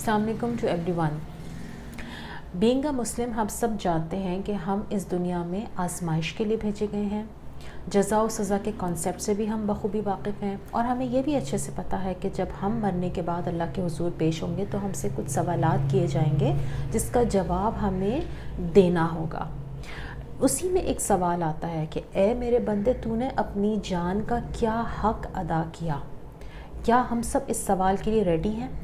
अस्सलाम वालेकुम to everyone. Being a मुस्लिम हम सब जानते हैं कि हम इस दुनिया में आजमाइश के लिए भेजे गए हैं। जज़ा और सज़ा के कॉन्सेप्ट से भी हम बखूबी वाकिफ़ हैं और हमें ये भी अच्छे से पता है कि जब हम मरने के बाद अल्लाह के हुजूर पेश होंगे तो हमसे कुछ सवालात किए जाएंगे जिसका जवाब हमें देना होगा। उसी में एक सवाल आता है कि ए मेरे बंदे, तूने अपनी जान का क्या हक़ अदा किया। क्या हम सब इस सवाल के लिए रेडी हैं?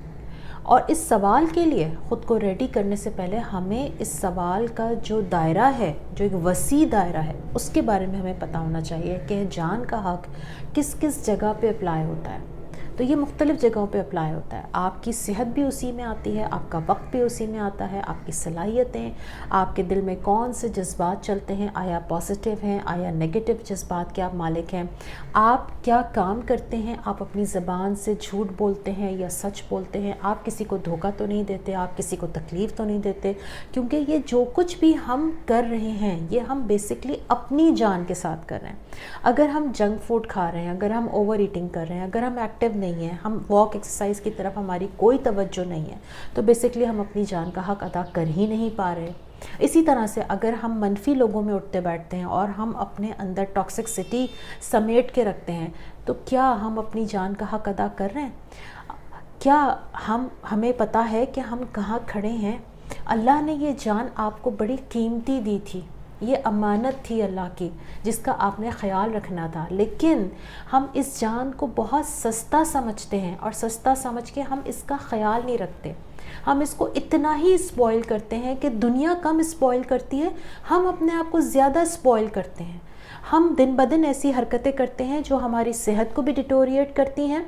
और इस सवाल के लिए ख़ुद को रेडी करने से पहले हमें इस सवाल का जो दायरा है, जो एक वसी दायरा है, उसके बारे में हमें पता होना चाहिए कि जान का हक़ किस किस जगह पे अप्लाई होता है। तो ये मुख्तलिफ़ जगहों पे अप्लाई होता है। आपकी सेहत भी उसी में आती है, आपका वक्त भी उसी में आता है, आपकी सलाहियतें, आपके दिल में कौन से जज्बात चलते हैं, आया पॉजिटिव हैं आया नेगेटिव जज्बात के आप मालिक हैं, आप क्या काम करते हैं, आप अपनी ज़बान से झूठ बोलते हैं या सच बोलते हैं, आप किसी को धोखा तो नहीं देते, आप किसी को तकलीफ़ तो नहीं देते। क्योंकि ये जो कुछ भी हम कर रहे हैं ये हम बेसिकली अपनी जान के साथ कर रहे हैं। अगर हम जंक फूड खा रहे हैं, अगर हम ओवर ईटिंग कर रहे हैं, अगर हम एक्टिव नहीं है, हम वॉक एक्सरसाइज की तरफ हमारी कोई तवज्जो नहीं है, तो बेसिकली हम अपनी जान का हक़ अदा कर ही नहीं पा रहे। इसी तरह से अगर हम मनफी लोगों में उठते बैठते हैं और हम अपने अंदर टॉक्सिसिटी समेट के रखते हैं, तो क्या हम अपनी जान का हक़ अदा कर रहे हैं? क्या हमें पता है कि हम कहाँ खड़े हैं? अल्लाह ने ये जान आपको बड़ी कीमती दी थी, ये अमानत थी अल्लाह की जिसका आपने ख़याल रखना था, लेकिन हम इस जान को बहुत सस्ता समझते हैं और सस्ता समझ के हम इसका ख़याल नहीं रखते। हम इसको इतना ही स्पॉइल करते हैं कि दुनिया कम स्पॉइल करती है, हम अपने आप को ज़्यादा स्पॉइल करते हैं। हम दिन ब दिन ऐसी हरकतें करते हैं जो हमारी सेहत को भी डिटोरिएट करती हैं,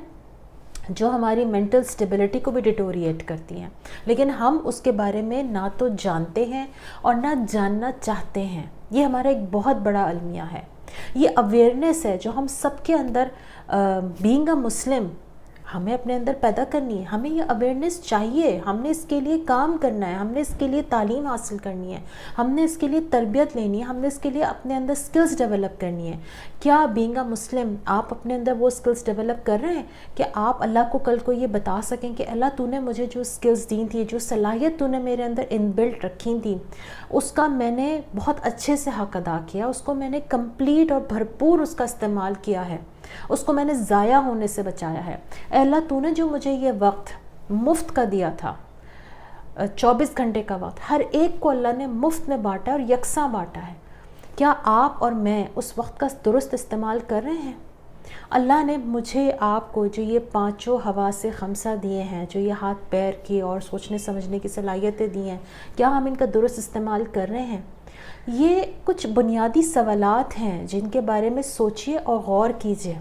जो हमारी मेंटल स्टेबिलिटी को भी डिटोरिएट करती हैं, लेकिन हम उसके बारे में ना तो जानते हैं और ना जानना चाहते हैं। ये हमारा एक बहुत बड़ा अलमिया है। ये अवेयरनेस है जो हम सबके अंदर बीइंग अ मुस्लिम हमें अपने अंदर पैदा करनी है। हमें ये अवेयरनेस चाहिए, हमने इसके लिए काम करना है, हमने इसके लिए तालीम हासिल करनी है, हमने इसके लिए तरबियत लेनी है, हमने इसके लिए अपने अंदर स्किल्स डेवलप करनी है। क्या बीइंग अ मुस्लिम आप अपने अंदर वो स्किल्स डेवलप कर रहे हैं कि आप अल्लाह को कल को ये बता सकें कि अल्लाह तूने मुझे जो स्किल्स दी थी, जो सलाहियत तूने मेरे अंदर इनबिल्ट रखी थी, उसका मैंने बहुत अच्छे से हक़ अदा किया, उसको मैंने कंप्लीट और भरपूर उसका इस्तेमाल किया है, उसको मैंने ज़ाया होने से बचाया है। अल्लाह तूने जो मुझे ये वक्त मुफ्त का दिया था, 24 घंटे का वक्त, हर एक को अल्लाह ने मुफ्त में बांटा और यकसा बांटा है। क्या आप और मैं उस वक्त का दुरुस्त इस्तेमाल कर रहे हैं? अल्लाह ने मुझे आपको जो ये पांचों हवा से खमसा दिए हैं, जो ये हाथ पैर की और सोचने समझने की सलाहियतें दी हैं, क्या हम इनका दुरुस्त इस्तेमाल कर रहे हैं? ये कुछ बुनियादी सवालात हैं जिनके बारे में सोचिए और गौर कीजिए।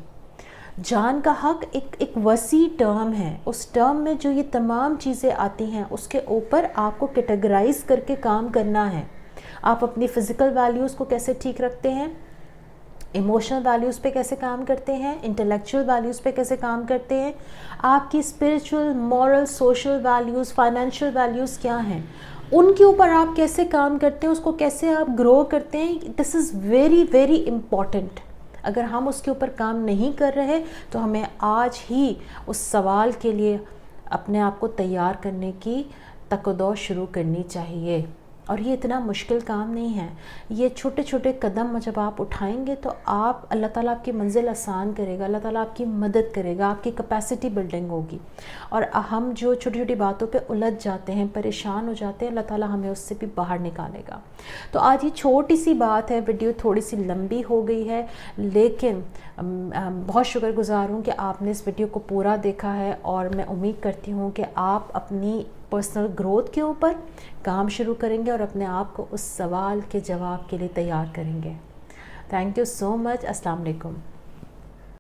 जान का हक़ एक वसी टर्म है। उस टर्म में जो ये तमाम चीज़ें आती हैं उसके ऊपर आपको कैटेगराइज करके काम करना है। आप अपनी फ़िज़िकल वैल्यूज़ को कैसे ठीक रखते हैं, इमोशनल वैल्यूज़ पे कैसे काम करते हैं, इंटेलेक्चुअल वैल्यूज़ पे कैसे काम करते हैं, आपकी spiritual, moral, social values, financial values क्या हैं, उनके ऊपर आप कैसे काम करते हैं, उसको कैसे आप ग्रो करते हैं। This is very very important. अगर हम उसके ऊपर काम नहीं कर रहे तो हमें आज ही उस सवाल के लिए अपने आप को तैयार करने की तकदो शुरू करनी चाहिए। और ये इतना मुश्किल काम नहीं है। ये छोटे छोटे कदम जब आप उठाएंगे तो आप अल्लाह ताला आपकी मंजिल आसान करेगा, अल्लाह ताला आपकी मदद करेगा, आपकी कैपेसिटी बिल्डिंग होगी। और हम जो छोटी छोटी बातों पे उलझ जाते हैं, परेशान हो जाते हैं, अल्लाह ताला हमें उससे भी बाहर निकालेगा। तो आज ये छोटी सी बात है, वीडियो थोड़ी सी लंबी हो गई है, लेकिन बहुत शुक्रगुज़ार हूँ कि आपने इस वीडियो को पूरा देखा है और मैं उम्मीद करती हूँ कि आप अपनी पर्सनल ग्रोथ के ऊपर काम शुरू करेंगे और अपने आप को उस सवाल के जवाब के लिए तैयार करेंगे। Thank you so much. अस्सलाम वालेकुम।